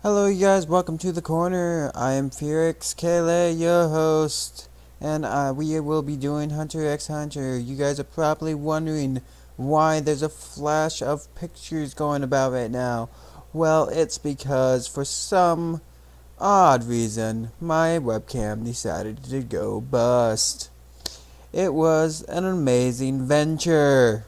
Hello, you guys. Welcome to the corner. I am Felix Kele, your host, and we will be doing Hunter x Hunter. You guys are probably wondering why there's a flash of pictures going about right now. Well, it's because for some odd reason, my webcam decided to go bust. It was an amazing venture.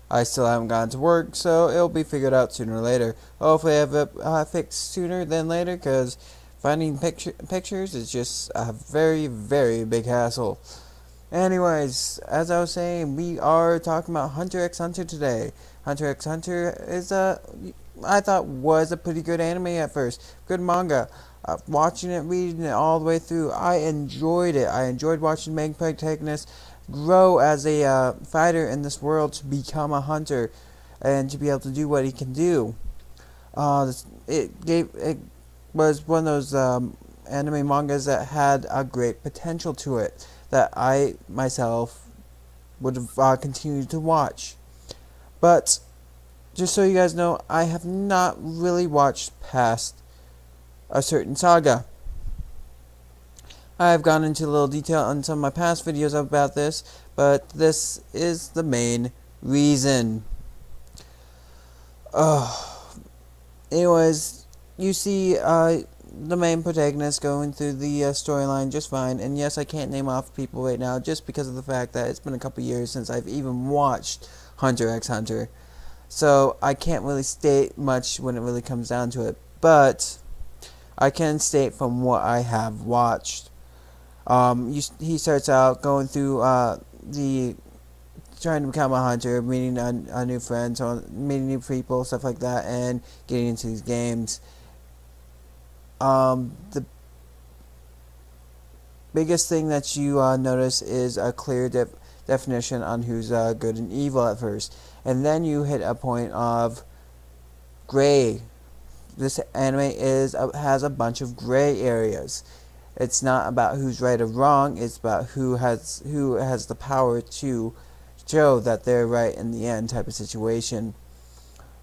I still haven't gotten to work, so it'll be figured out sooner or later. Hopefully, I have it fixed sooner than later, because finding pictures is just a very, very big hassle. Anyways, as I was saying, we are talking about Hunter x Hunter today. Hunter x Hunter is I thought was a pretty good anime at first. Good manga. Watching it, reading it all the way through, I enjoyed it. I enjoyed watching main protagonist grow as a fighter in this world to become a hunter and to be able to do what he can do. It was one of those anime mangas that had a great potential to it that I myself would have continued to watch. But just so you guys know, I have not really watched past a certain saga. I have gone into a little detail on some of my past videos about this, but this is the main reason. Anyways, you see the main protagonist going through the storyline just fine, and yes, I can't name off people right now just because of the fact that it's been a couple years since I've even watched Hunter x Hunter. So I can't really state much when it really comes down to it, but I can state from what I have watched. He starts out going through the trying to become a hunter, meeting a new friend, so meeting new people, stuff like that, and getting into these games. The biggest thing that you notice is a clear definition on who's good and evil at first, and then you hit a point of gray. This anime has a bunch of gray areas. It's not about who's right or wrong. It's about who has the power to show that they're right in the end type of situation.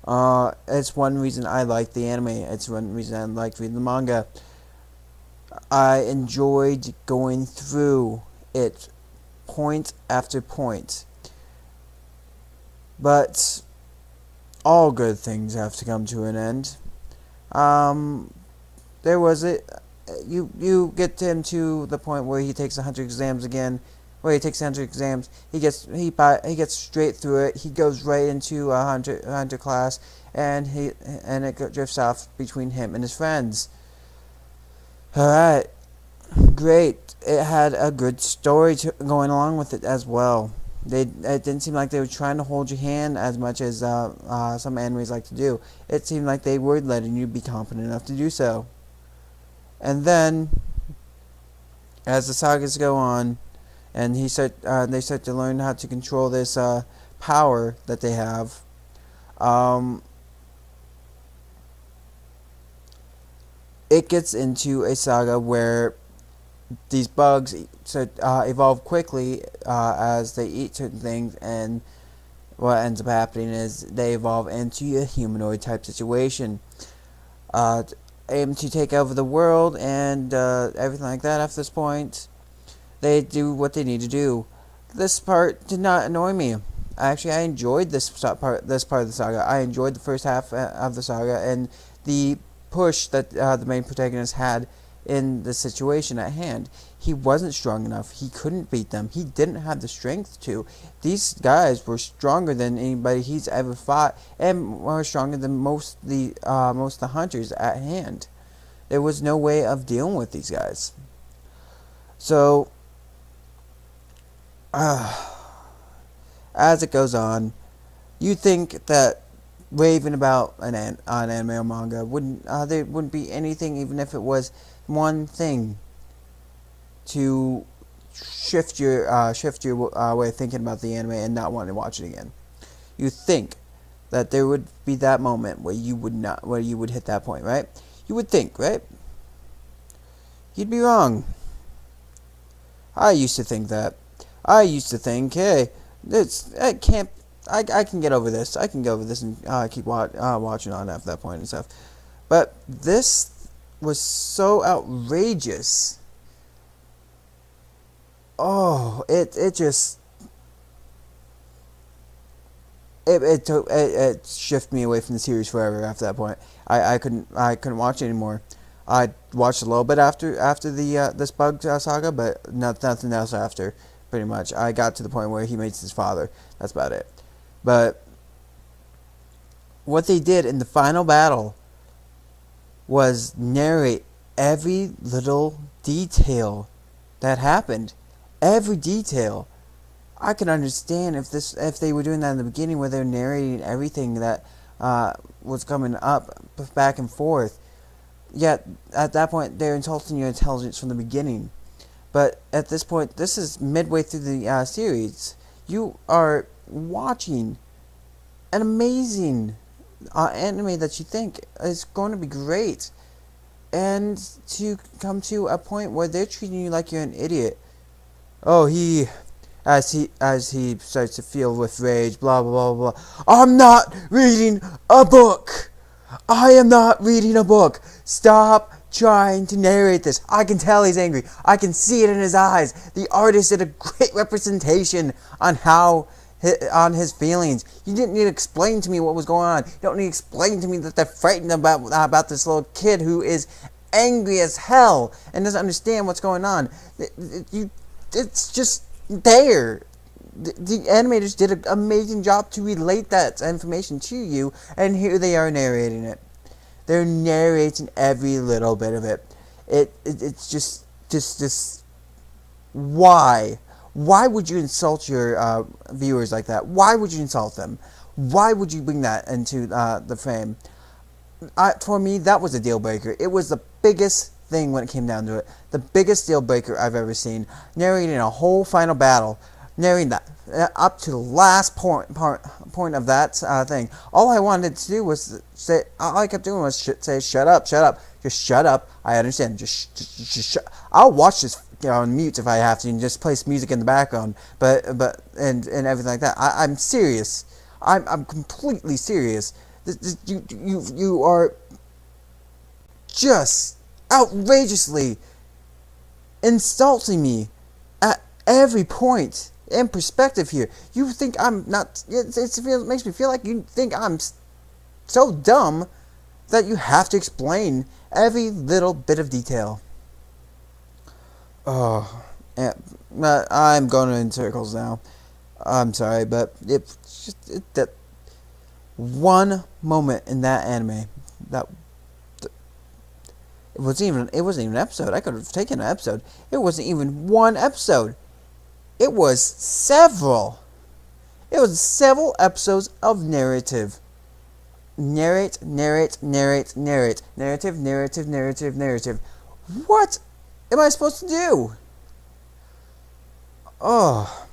It's one reason I like the anime. It's one reason I liked reading the manga. I enjoyed going through it point after point. But all good things have to come to an end. There was it. You get him to the point where he takes 100 exams again. Where he takes 100 exams, he gets straight through it. He goes right into a hunter class, and it drifts off between him and his friends. All right, great. It had a good story going along with it as well. It didn't seem like they were trying to hold your hand as much as some animes like to do. It seemed like they were letting you be confident enough to do so. And then, as the sagas go on, and they start to learn how to control this power that they have, it gets into a saga where these bugs evolve quickly as they eat certain things, and what ends up happening is they evolve into a humanoid type situation. Aim to take over the world and everything like that. After this point, they do what they need to do. This part did not annoy me. I enjoyed this part of the saga. I enjoyed the first half of the saga and the push that the main protagonist had in the situation at hand. He wasn't strong enough. He couldn't beat them. He didn't have the strength to. These guys were stronger than anybody he's ever fought, and more stronger than most of the hunters at hand. There was no way of dealing with these guys. So, as it goes on, you think that raving about an anime or manga there wouldn't be anything, even if it was one thing, to shift your way of thinking about the anime and not wanting to watch it again. You think that there would be that moment where you would hit that point, right? You would think, right? You'd be wrong. I used to think that. I used to think, hey, I can get over this. I can get over this and keep watching on after that point and stuff. But this was so outrageous. Oh, it just it shifted me away from the series forever after that point. I couldn't watch it anymore. I watched a little bit after this bug saga, but nothing else after. Pretty much, I got to the point where he meets his father. That's about it. But what they did in the final battle was narrate every little detail that happened. Every detail. I could understand if they were doing that in the beginning, where they're narrating everything that was coming up back and forth. Yet at that point, they're insulting your intelligence from the beginning. But at this point, this is midway through the series. You are watching an amazing anime that you think is going to be great, and to come to a point where they're treating you like you're an idiot. Oh, as he starts to feel with rage, blah blah blah blah. I'm not reading a book. I am not reading a book. Stop trying to narrate this. I can tell he's angry. I can see it in his eyes. The artist did a great representation on on his feelings. You didn't need to explain to me what was going on. You don't need to explain to me that they're frightened about this little kid who is angry as hell and doesn't understand what's going on. It's just there. The animators did an amazing job to relate that information to you, and here they are narrating it. They're narrating every little bit of it. It's just why? Why would you insult your viewers like that? Why would you insult them? Why would you bring that into the frame? For me, that was a deal breaker. It was the biggest thing when it came down to it. The biggest deal breaker I've ever seen. Narrating a whole final battle. Narrating that up to the last point of that thing. All I wanted to do was say, all I kept doing was say, shut up, just shut up. I understand. Just shut. I'll watch this on mute if I have to, and just place music in the background. But everything like that. I'm serious. I'm completely serious. You are just outrageously insulting me at every point in perspective here. You think I'm not... It makes me feel like you think I'm so dumb that you have to explain every little bit of detail. Oh, yeah, I'm going in circles now. I'm sorry, but that one moment in that anime, that it wasn't even an episode. I could have taken an episode. It wasn't even one episode. It was several. It was several episodes of narrative. Narrate. Narrative. What am I supposed to do? Oh.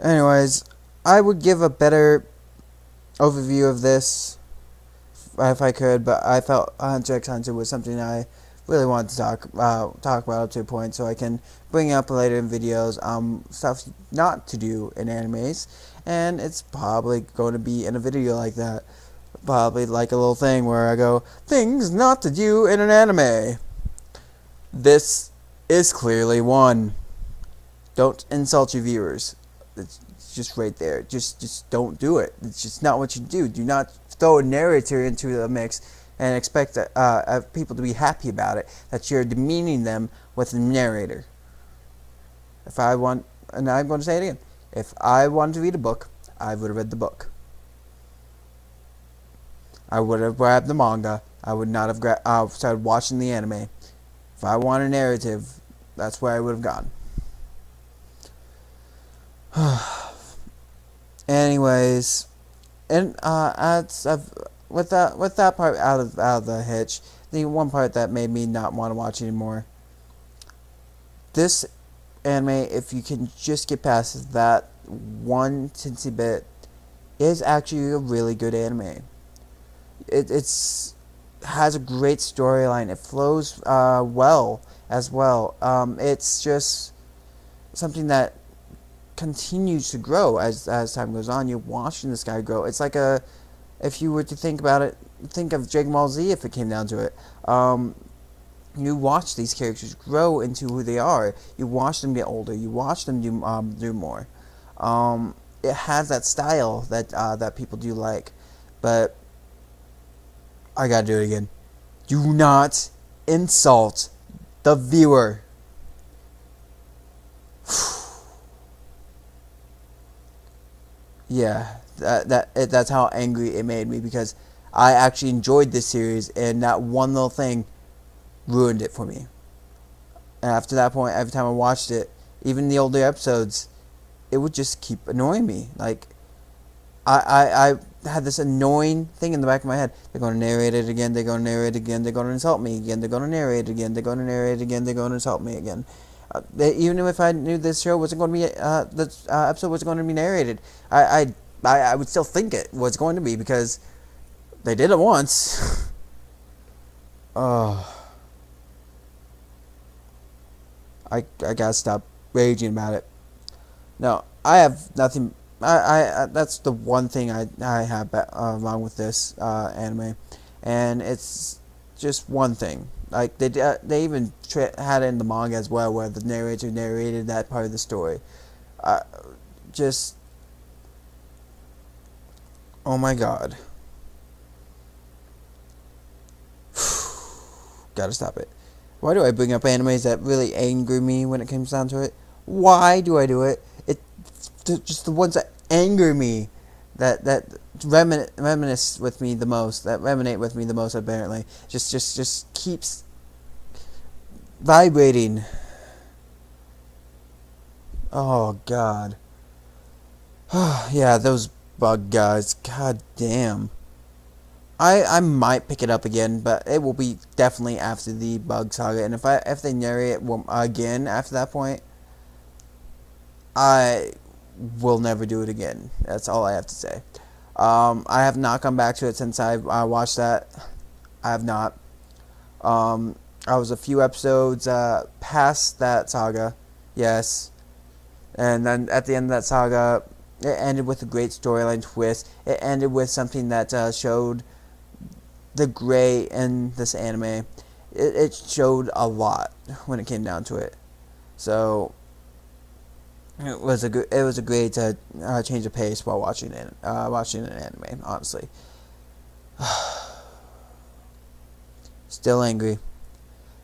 Anyways, I would give a better overview of this if I could, but I felt Hunter x Hunter was something I really wanted to talk about up to a point, so I can bring up later in videos stuff not to do in animes, and it's probably going to be in a video like that. Probably like a little thing where I go, things not to do in an anime. This is clearly one. Don't insult your viewers. It's just right there. Just don't do it. It's just not what you do. Do not throw a narrator into the mix and expect people to be happy about it, that you're demeaning them with a narrator. And I'm going to say it again, if I wanted to read a book, I would have read the book. I would have grabbed the manga. I would not have started watching the anime. If I want a narrative, that's where I would have gone. Anyways, and with that part out of the hitch, the one part that made me not want to watch anymore. This anime, if you can just get past that one tinsy bit, is actually a really good anime. It's has a great storyline. It flows well as well. It's just something that continues to grow as time goes on. You're watching this guy grow. It's like if you were to think about it, think of Dragon Ball Z if it came down to it. You watch these characters grow into who they are. You watch them get older. You watch them do more. It has that style that people do like, but I gotta do it again. Do not insult the viewer. Yeah, that's how angry it made me, because I actually enjoyed this series, and that one little thing ruined it for me. And after that point, every time I watched it, even the older episodes, it would just keep annoying me. Like, I had this annoying thing in the back of my head. They're going to narrate it again. They're going to narrate it again. They're going to insult me again. They're going to narrate it again. They're going to narrate it again. They're going to insult me again. Even if I knew this show wasn't going to be, this episode wasn't going to be narrated, I would still think it was going to be, because they did it once. Oh, I gotta stop raging about it. No, I have nothing. I that's the one thing I have wrong with this anime, and it's just one thing. Like, they even had it in the manga as well, where the narrator narrated that part of the story. Just, oh my god, gotta stop it. Why do I bring up animes that really anger me when it comes down to it? Why do I do it? Just the ones that anger me, that reminisce with me the most, that reminate with me the most, apparently. Just keeps vibrating. Oh god. Yeah, those bug guys. God damn. I might pick it up again, but it will be definitely after the Bug Saga. And if they narrate it again after that point, I will never do it again. That's all I have to say. I have not come back to it since I watched that. I have not. I was a few episodes past that saga, yes. And then at the end of that saga, it ended with a great storyline twist. It ended with something that showed the gray in this anime. It showed a lot when it came down to it. So it was a great change of pace while watching an anime. Honestly, still angry,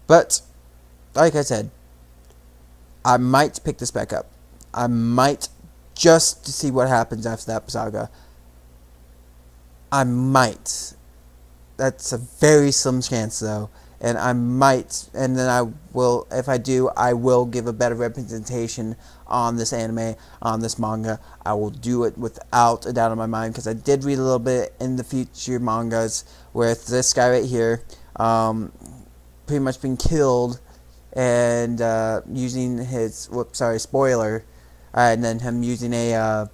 but like I said, I might pick this back up. I might, just to see what happens after that saga. I might. That's a very slim chance, though. And I might, and then I will, if I do, I will give a better representation on this anime, on this manga. I will do it without a doubt in my mind, because I did read a little bit in the future mangas with this guy right here, pretty much being killed, and using his, spoiler, and then him using one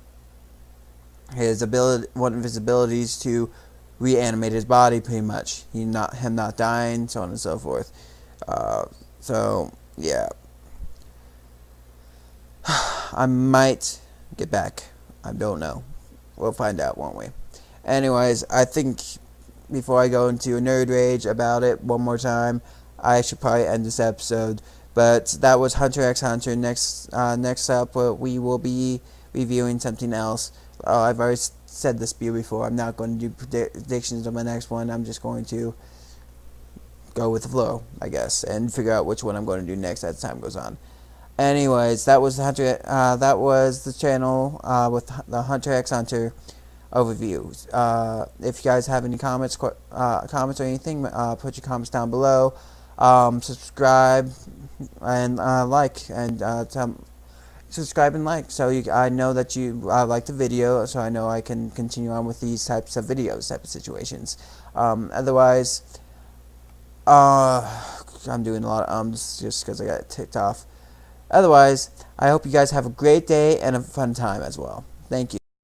of his abilities to reanimate his body, pretty much. Him not dying, so on and so forth. So yeah, I might get back. I don't know. We'll find out, won't we? Anyways, I think before I go into a nerd rage about it one more time, I should probably end this episode. But that was Hunter x Hunter. Next up, we will be reviewing something else. I've already said this before. I'm not going to do predictions on my next one. I'm just going to go with the flow, I guess, and figure out which one I'm going to do next as time goes on. Anyways, that was that was the channel with the Hunter x Hunter overview. If you guys have any comments or anything, put your comments down below. Subscribe and like, and subscribe and like, so I know that you like the video, so I know I can continue on with these types of videos, type of situations. Otherwise, I'm doing a lot of ums just because I got ticked off. Otherwise, I hope you guys have a great day and a fun time as well. Thank you.